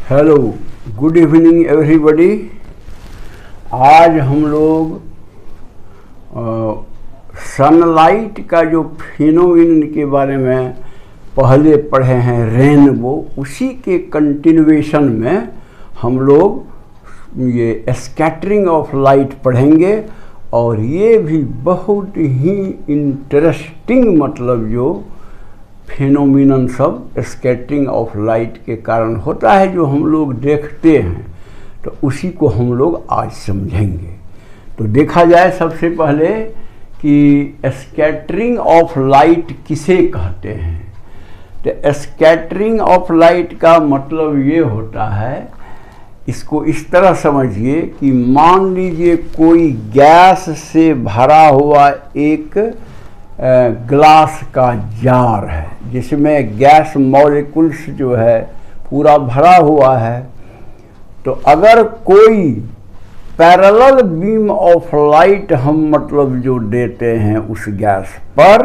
Hello, good evening everybody. आज हम लोग सनलाइट का जो फिनोमिनन के बारे में पहले पढ़े हैं, रेनबो, उसी के कंटिन्यूएशन में हम लोग ये स्कैटरिंग ऑफ लाइट पढ़ेंगे। और ये भी बहुत ही इंटरेस्टिंग मतलब जो फिनोमिनन सब स्कैटरिंग ऑफ लाइट के कारण होता है, जो हम लोग देखते हैं, तो उसी को हम लोग आज समझेंगे। तो देखा जाए सबसे पहले कि स्कैटरिंग ऑफ लाइट किसे कहते हैं। तो स्कैटरिंग ऑफ लाइट का मतलब ये होता है, इसको इस तरह समझिए कि मान लीजिए कोई गैस से भरा हुआ एक ग्लास का जार है, जिसमें गैस मॉलिक्यूल्स जो है पूरा भरा हुआ है। तो अगर कोई पैरेलल बीम ऑफ लाइट हम मतलब जो देते हैं उस गैस पर,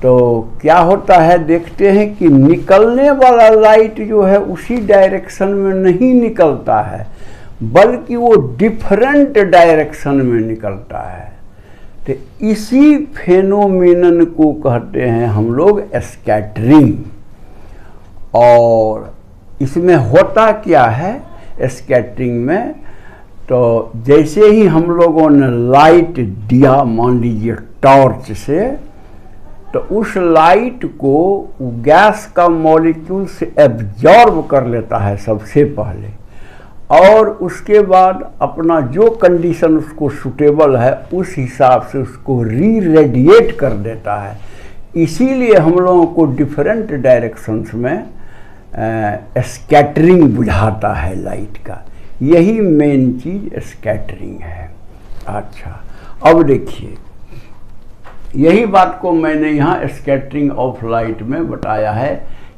तो क्या होता है, देखते हैं कि निकलने वाला लाइट जो है उसी डायरेक्शन में नहीं निकलता है, बल्कि वो डिफरेंट डायरेक्शन में निकलता है। तो इसी फेनोमेनन को कहते हैं हम लोग स्कैटरिंग। और इसमें होता क्या है स्कैटरिंग में, तो जैसे ही हम लोगों ने लाइट दिया, मान लीजिए टॉर्च से, तो उस लाइट को गैस का मॉलिक्यूल से एब्जॉर्ब कर लेता है सबसे पहले, और उसके बाद अपना जो कंडीशन उसको सूटेबल है उस हिसाब से उसको री रेडिएट कर देता है। इसीलिए हम लोगों को डिफरेंट डायरेक्शंस में स्कैटरिंग बुझाता है लाइट का। यही मेन चीज़ स्कैटरिंग है। अच्छा, अब देखिए, यही बात को मैंने यहाँ स्कैटरिंग ऑफ लाइट में बताया है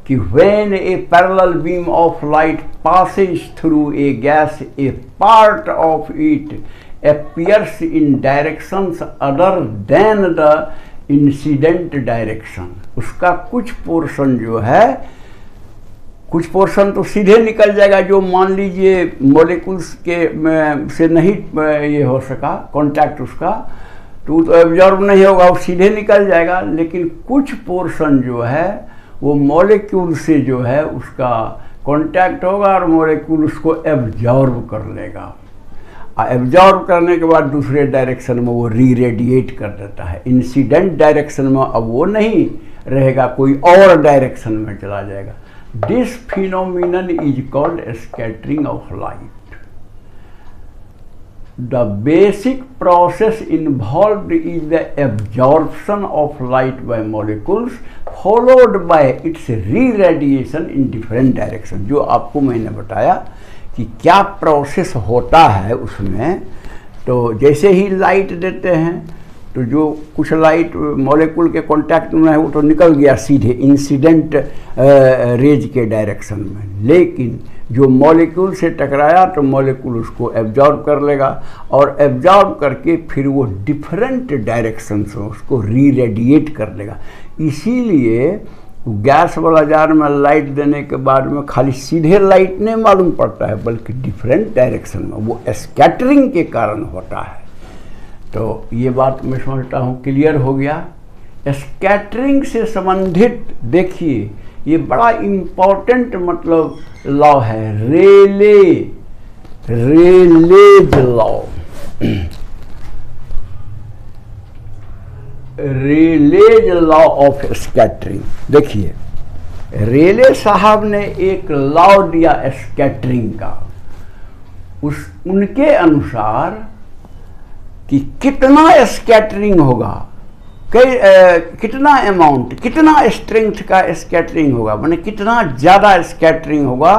कि when a parallel beam of light passes through a gas, a part of it appears in directions other than the incident direction। उसका कुछ पोर्शन जो है, कुछ पोर्शन तो सीधे निकल जाएगा, जो मान लीजिए मॉलिक्यूल्स के से नहीं ये हो सका कांटेक्ट उसका, तो एब्जॉर्ब नहीं होगा, वो सीधे निकल जाएगा। लेकिन कुछ पोर्शन जो है वो मॉलिक्यूल से जो है उसका कांटेक्ट होगा और मॉलिक्यूल उसको एब्जॉर्ब कर लेगा। एब्जॉर्ब करने के बाद दूसरे डायरेक्शन में वो री रेडिएट कर देता है। इंसिडेंट डायरेक्शन में अब वो नहीं रहेगा, कोई और डायरेक्शन में चला जाएगा। This phenomenon is called scattering of light. The basic process involved is the absorption of light by molecules followed by its re-radiation in different direction। जो आपको मैंने बताया कि क्या प्रोसेस होता है उसमें, तो जैसे ही लाइट देते हैं तो जो कुछ लाइट मॉलिक्यूल के कांटेक्ट में है वो तो निकल गया सीधे इंसिडेंट रेज के डायरेक्शन में, लेकिन जो मॉलिक्यूल से टकराया तो मॉलिक्यूल उसको एब्जॉर्ब कर लेगा, और एब्जॉर्ब करके फिर वो डिफरेंट डायरेक्शन से उसको री रेडिएट कर लेगा। इसीलिए गैस वाला जार में लाइट देने के बाद में खाली सीधे लाइट नहीं मालूम पड़ता है, बल्कि डिफरेंट डायरेक्शन में, वो स्कैटरिंग के कारण होता है। तो ये बात मैं समझता हूँ क्लियर हो गया। स्कैटरिंग से संबंधित देखिए, ये बड़ा इम्पोर्टेंट मतलब लॉ है, Rayleigh's law. Rayleigh's law of scattering. देखिए, रेले साहब ने एक लॉ दिया स्कैटरिंग का। उनके अनुसार कि कितना स्कैटरिंग होगा, कितना अमाउंट, कितना स्ट्रेंथ का स्कैटरिंग होगा, माने कितना ज़्यादा स्कैटरिंग होगा,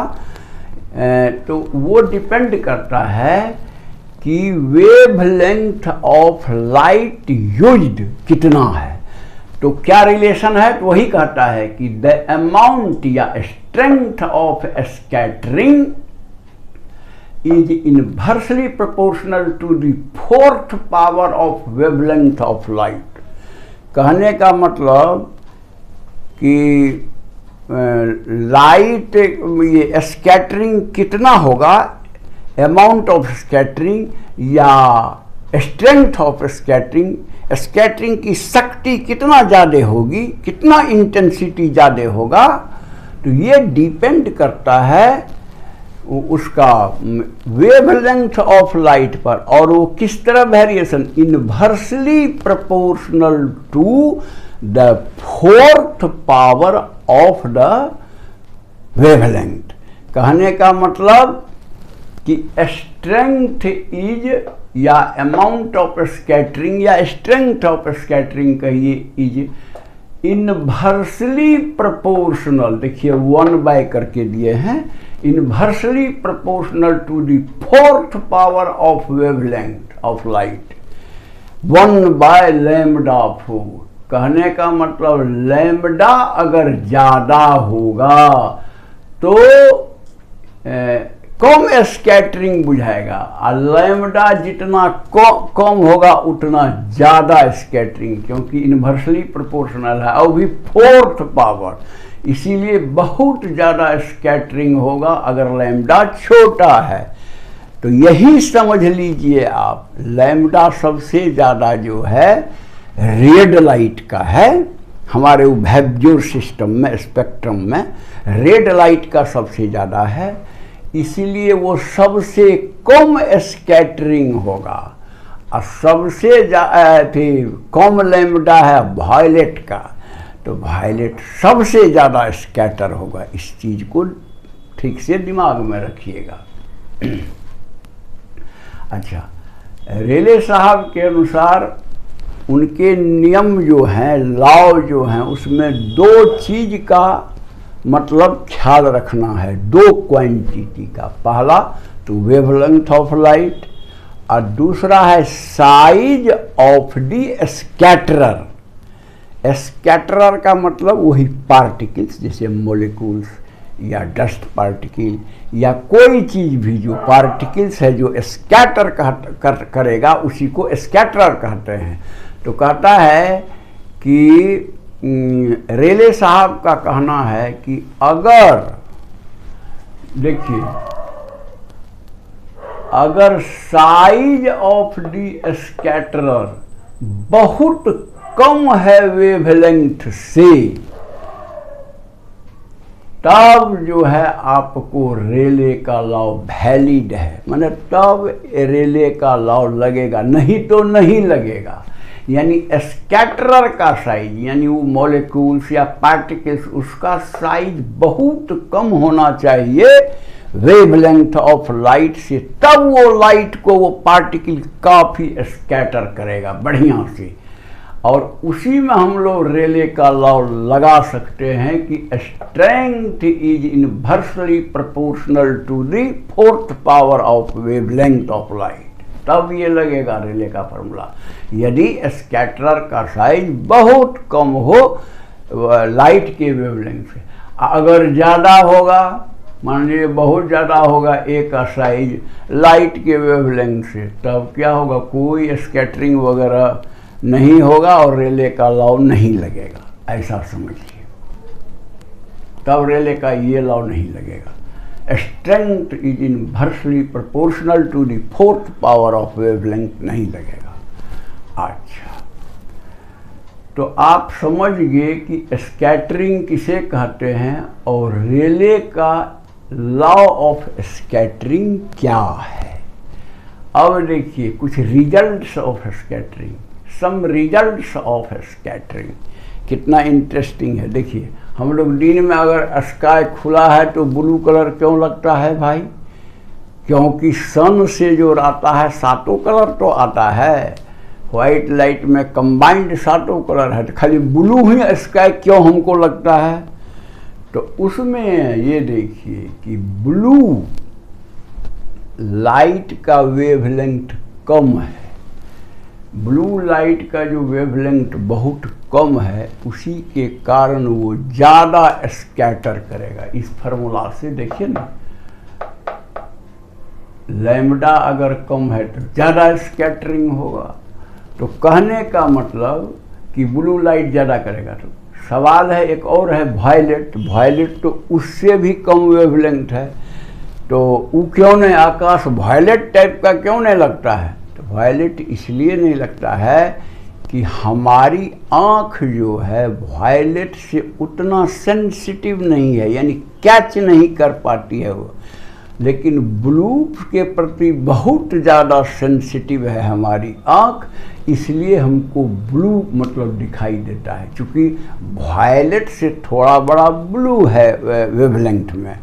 तो वो डिपेंड करता है कि वेवलेंथ ऑफ लाइट यूज्ड कितना है। तो क्या रिलेशन है, तो वही कहता है कि द अमाउंट या strength of scattering is inversely proportional to the fourth power of wavelength of light। कहने का मतलब कि लाइट ये स्कैटरिंग कितना होगा, अमाउंट ऑफ स्कैटरिंग या स्ट्रेंथ ऑफ स्कैटरिंग, स्कैटरिंग की शक्ति कितना ज़्यादा होगी, कितना इंटेंसिटी ज़्यादा होगा, तो ये डिपेंड करता है उसका वेवलेंथ ऑफ लाइट पर। और वो किस तरह variation, inversely proportional to the fourth power of the wavelength. कहने का मतलब कि स्ट्रेंथ इज या अमाउंट ऑफ स्कैटरिंग या स्ट्रेंथ ऑफ स्कैटरिंग कहिए इज इनवर्सली प्रोपोर्शनल, देखिए 1 करके दिए हैं, inversely proportional to the fourth power of wavelength of light 1/λ4। कहने का मतलब लैम्बडा अगर ज़्यादा होगा तो कम स्कैटरिंग बुझाएगा, और लैम्बडा जितना कम होगा उतना ज़्यादा स्कैटरिंग, क्योंकि इनवर्सली प्रोपोर्शनल है और भी फोर्थ पावर, इसीलिए बहुत ज़्यादा स्कैटरिंग होगा अगर लैम्बडा छोटा है। तो यही समझ लीजिए आप, लैम्बडा सबसे ज़्यादा जो है रेड लाइट का है, हमारे वेबज्योर सिस्टम में स्पेक्ट्रम में रेड लाइट का सबसे ज़्यादा है, इसीलिए वो सबसे कम स्कैटरिंग होगा। और सबसे कम लैम्बडा है वायलेट का, तो वायलेट सबसे ज़्यादा स्कैटर होगा। इस चीज़ को ठीक से दिमाग में रखिएगा। अच्छा, रेले साहब के अनुसार उनके नियम जो हैं, लॉ जो हैं, उसमें 2 चीज़ का मतलब ख्याल रखना है, 2 क्वांटिटी का। पहला तो वेवलेंथ ऑफ लाइट और दूसरा है साइज ऑफ द स्कैटरर। स्कैटरर का मतलब वही पार्टिकल्स, जैसे मोलिक्यूल्स या डस्ट पार्टिकल या कोई चीज़ भी जो पार्टिकल्स है जो स्कैटर करेगा उसी को स्कैटरर कहते हैं। तो कहता है कि रेले साहब का कहना है कि अगर देखिए, अगर साइज ऑफ द स्कैटरर बहुत कम है वेवलेंथ से, तब जो है आपको रेले का लॉ वैलिड है, माने तब रेले का लॉ लगेगा, नहीं तो नहीं लगेगा। यानी स्कैटरर का साइज, यानी वो मॉलिक्यूल्स या पार्टिकल्स, उसका साइज बहुत कम होना चाहिए वेवलेंथ ऑफ लाइट से, तब वो लाइट को वो पार्टिकल काफ़ी स्कैटर करेगा बढ़िया से। और उसी में हम लोग रेले का लॉ लगा सकते हैं कि strength is inversely proportional to the fourth power of wavelength of light, तब ये लगेगा रेले का फॉर्मूला। यदि स्कैटरर का साइज बहुत कम हो लाइट के वेवलेंथ से, अगर ज़्यादा होगा, मान लीजिए बहुत ज़्यादा होगा एक का साइज लाइट के वेवलेंथ से, तब क्या होगा, कोई स्कैटरिंग वगैरह नहीं होगा और रेले का लॉ नहीं लगेगा, ऐसा समझिए। तब रेले का ये लॉ नहीं लगेगा। Strength is inversely proportional to the fourth power of wavelength नहीं लगेगा। अच्छा, तो आप समझ गए कि स्कैटरिंग किसे कहते हैं और रेले का लॉ ऑफ स्कैटरिंग क्या है। अब देखिए कुछ results of scattering, some results of scattering, कितना इंटरेस्टिंग है। देखिए, हम लोग दिन में अगर स्काई खुला है तो ब्लू कलर क्यों लगता है भाई? क्योंकि सन से जो आता है 7 कलर तो आता है, व्हाइट लाइट में कंबाइंड 7 कलर है, तो खाली ब्लू ही स्काई क्यों हमको लगता है? तो उसमें ये देखिए कि ब्लू लाइट का वेवलेंथ कम है, ब्लू लाइट का जो वेवलेंथ बहुत कम है, उसी के कारण वो ज़्यादा स्कैटर करेगा। इस फार्मूला से देखिए ना, लैम्बडा अगर कम है तो ज़्यादा स्कैटरिंग होगा। तो कहने का मतलब कि ब्लू लाइट ज़्यादा करेगा, तो सवाल है एक और है वायलेट। वायलेट तो उससे भी कम वेवलेंथ है, तो वो क्यों नहीं, आकाश वायलेट टाइप का क्यों नहीं लगता है? तो वायलेट इसलिए नहीं लगता है कि हमारी आँख जो है वायलेट से उतना सेंसिटिव नहीं है, यानी कैच नहीं कर पाती है वो, लेकिन ब्लू के प्रति बहुत ज़्यादा सेंसिटिव है हमारी आँख, इसलिए हमको ब्लू मतलब दिखाई देता है, क्योंकि वायलेट से थोड़ा बड़ा ब्लू है वेवलेंथ में,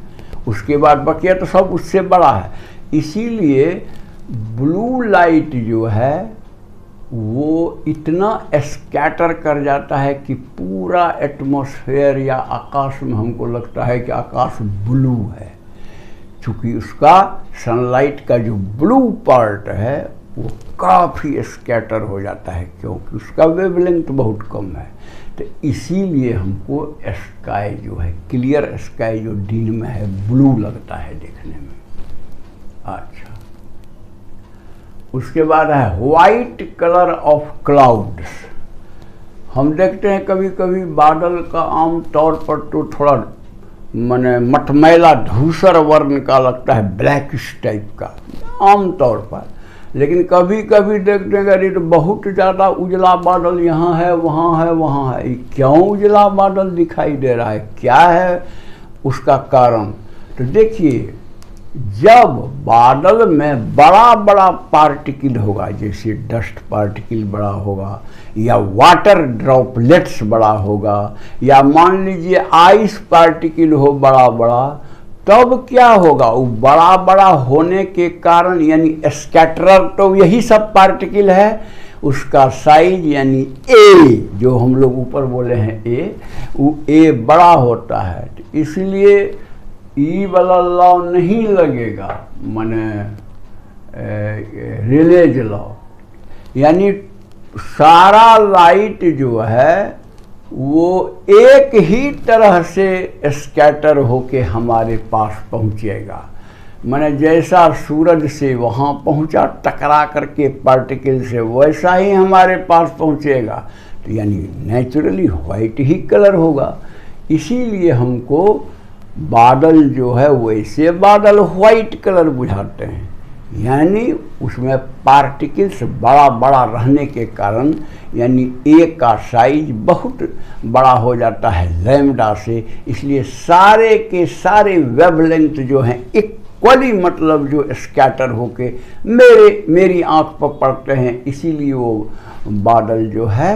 उसके बाद बकिया तो सब उससे बड़ा है। इसीलिए ब्लू लाइट जो है वो इतना स्कैटर कर जाता है कि पूरा एटमॉस्फेयर या आकाश में हमको लगता है कि आकाश ब्लू है, क्योंकि उसका सनलाइट का जो ब्लू पार्ट है वो काफ़ी स्कैटर हो जाता है, क्योंकि उसका वेवलेंथ बहुत कम है। तो इसीलिए हमको स्काई जो है, क्लियर स्काई जो दिन में है, ब्लू लगता है देखने में। अच्छा, उसके बाद है वाइट कलर ऑफ क्लाउड्स। हम देखते हैं कभी कभी बादल का आम तौर पर तो थोड़ा माने मटमैला धूसर वर्ण का लगता है, ब्लैकिश टाइप का आम तौर पर, लेकिन कभी कभी देखते हैं अरे तो बहुत ज़्यादा उजला बादल यहाँ है वहाँ है वहाँ है। क्यों उजला बादल दिखाई दे रहा है, क्या है उसका कारण? तो देखिए, जब बादल में बड़ा बड़ा पार्टिकल होगा, जैसे डस्ट पार्टिकल बड़ा होगा, या वाटर ड्रॉपलेट्स बड़ा होगा, या मान लीजिए आइस पार्टिकल हो बड़ा बड़ा, तब क्या होगा? वो बड़ा बड़ा होने के कारण, यानी स्कैटरर तो यही सब पार्टिकल है, उसका साइज यानी ए, जो हम लोग ऊपर बोले हैं ए, वो ए बड़ा होता है, तो इसलिए ई वाला लॉ नहीं लगेगा, माने रिलेज लॉ, यानी सारा लाइट जो है वो एक ही तरह से स्कैटर होके हमारे पास पहुंचेगा। माने जैसा सूरज से वहाँ पहुंचा टकरा करके पार्टिकल से, वैसा ही हमारे पास पहुंचेगा, तो यानी नेचुरली वाइट ही कलर होगा। इसीलिए हमको बादल जो है वैसे बादल वाइट कलर बुझाते हैं, यानी उसमें पार्टिकल्स बड़ा बड़ा रहने के कारण, यानी ए का साइज बहुत बड़ा हो जाता है लैम्डा से, इसलिए सारे के सारे वेवलेंथ जो हैं इक्वली, मतलब जो स्कैटर होके मेरी आंख पर पड़ते हैं, इसीलिए वो बादल जो है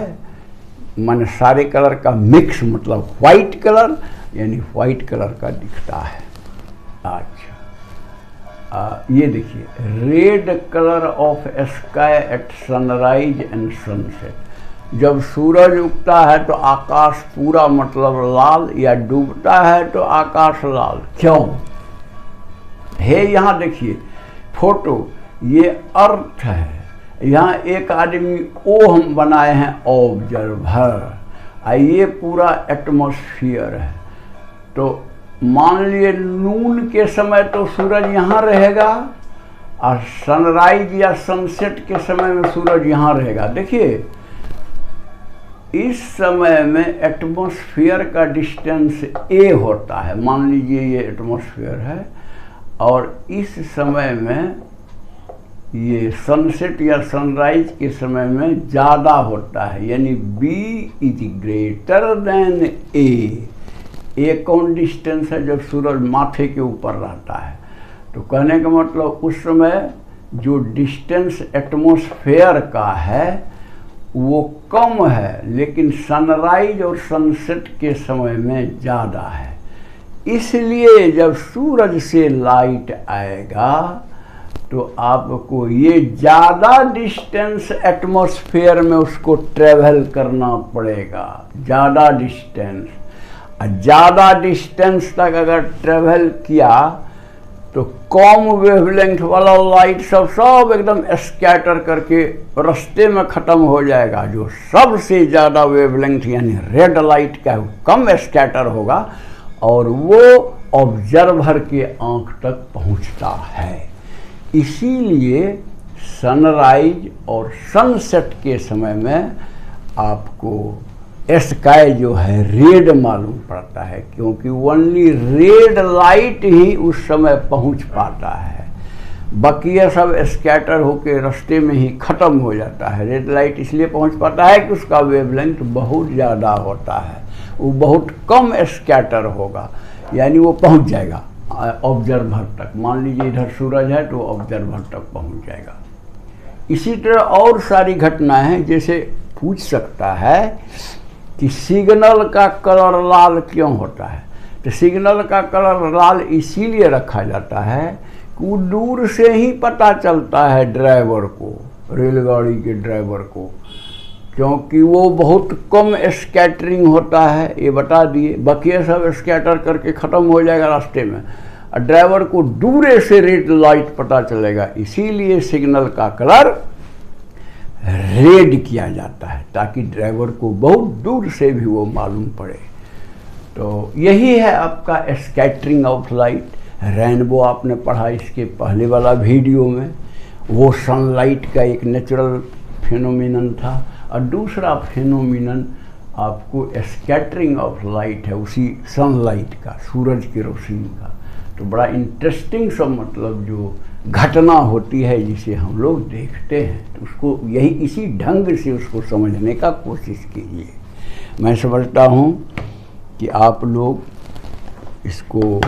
माने सारे कलर का मिक्स, मतलब वाइट कलर, यानी वाइट कलर का दिखता है। अच्छा, ये देखिए, red colour of sky at sunrise and sunset. जब सूरज उगता है तो आकाश पूरा मतलब लाल, या डूबता है तो आकाश लाल। क्यों है? यहाँ देखिए फोटो, ये अर्थ है, यहाँ एक आदमी ओ हम बनाए हैं ऑब्जर्वर, ये पूरा एटमॉस्फियर है। तो मान लिए नून के समय तो सूरज यहाँ रहेगा, और सनराइज या सनसेट के समय में सूरज यहाँ रहेगा। देखिए, इस समय में एटमॉस्फेयर का डिस्टेंस ए होता है, मान लीजिए ये एटमॉस्फेयर है, और इस समय में ये सनसेट या सनराइज के समय में ज़्यादा होता है, यानी बी इज ग्रेटर देन ए। ए कौन डिस्टेंस है? जब सूरज माथे के ऊपर रहता है। तो कहने का मतलब उस समय जो डिस्टेंस एटमॉस्फेयर का है वो कम है, लेकिन सनराइज और सनसेट के समय में ज़्यादा है। इसलिए जब सूरज से लाइट आएगा तो आपको ये ज़्यादा डिस्टेंस एटमॉस्फेयर में उसको ट्रेवल करना पड़ेगा, ज़्यादा डिस्टेंस। ज़्यादा डिस्टेंस तक अगर ट्रेवल किया तो कम वेवलेंथ वाला लाइट सब एकदम स्कैटर करके रास्ते में ख़त्म हो जाएगा। जो सबसे ज़्यादा वेवलेंथ यानी रेड लाइट का कम स्कैटर होगा और वो ऑब्जर्वर के आँख तक पहुँचता है। इसीलिए सनराइज और सनसेट के समय में आपको स्काई जो है रेड मालूम पड़ता है, क्योंकि ओनली रेड लाइट ही उस समय पहुंच पाता है। बकिया सब स्कैटर होकर रास्ते में ही ख़त्म हो जाता है। रेड लाइट इसलिए पहुंच पाता है कि उसका वेवलेंथ बहुत ज़्यादा होता है, वो बहुत कम स्कैटर होगा, यानी वो पहुंच जाएगा ऑब्जर्वर तक। मान लीजिए इधर सूरज है तो ऑब्जर्वर तक पहुंच जाएगा। इसी तरह और सारी घटनाएं हैं। जैसे पूछ सकता है कि सिग्नल का कलर लाल क्यों होता है, तो सिग्नल का कलर लाल इसीलिए रखा जाता है कि वो दूर से ही पता चलता है ड्राइवर को, रेलगाड़ी के ड्राइवर को, क्योंकि वो बहुत कम स्कैटरिंग होता है, ये बता दिए। बाकी सब स्कैटर करके ख़त्म हो जाएगा रास्ते में, और ड्राइवर को दूर से रेड लाइट पता चलेगा, इसीलिए सिग्नल का कलर रेड किया जाता है, ताकि ड्राइवर को बहुत दूर से भी वो मालूम पड़े। तो यही है आपका स्कैटरिंग ऑफ लाइट। रेनबो आपने पढ़ा इसके पहले वाला वीडियो में, वो सनलाइट का एक नेचुरल फिनोमिनन था, और दूसरा फिनोमिनन आपको स्कैटरिंग ऑफ लाइट है, उसी सनलाइट का, सूरज की रोशनी का। तो बड़ा इंटरेस्टिंग सा मतलब जो घटना होती है जिसे हम लोग देखते हैं, तो उसको यही इसी ढंग से उसको समझने का कोशिश कीजिए। मैं समझता हूँ कि आप लोग इसको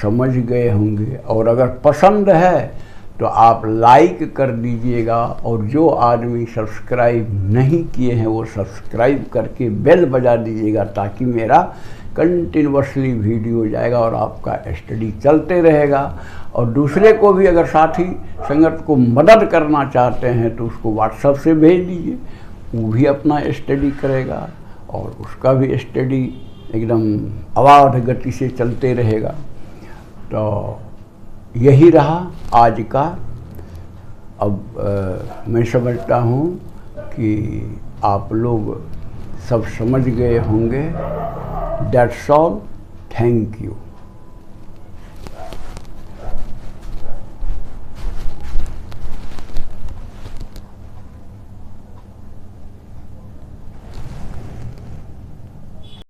समझ गए होंगे, और अगर पसंद है तो आप लाइक कर दीजिएगा, और जो आदमी सब्सक्राइब नहीं किए हैं वो सब्सक्राइब करके बेल बजा दीजिएगा, ताकि मेरा कंटिन्यूअसली वीडियो जाएगा और आपका स्टडी चलते रहेगा। और दूसरे को भी अगर साथी संगत को मदद करना चाहते हैं तो उसको व्हाट्सएप से भेज दीजिए, वो भी अपना स्टडी करेगा और उसका भी स्टडी एकदम अबाध गति से चलते रहेगा। तो यही रहा आज का। अब मैं समझता हूँ कि आप लोग सब समझ गए होंगे। That's all, thank you.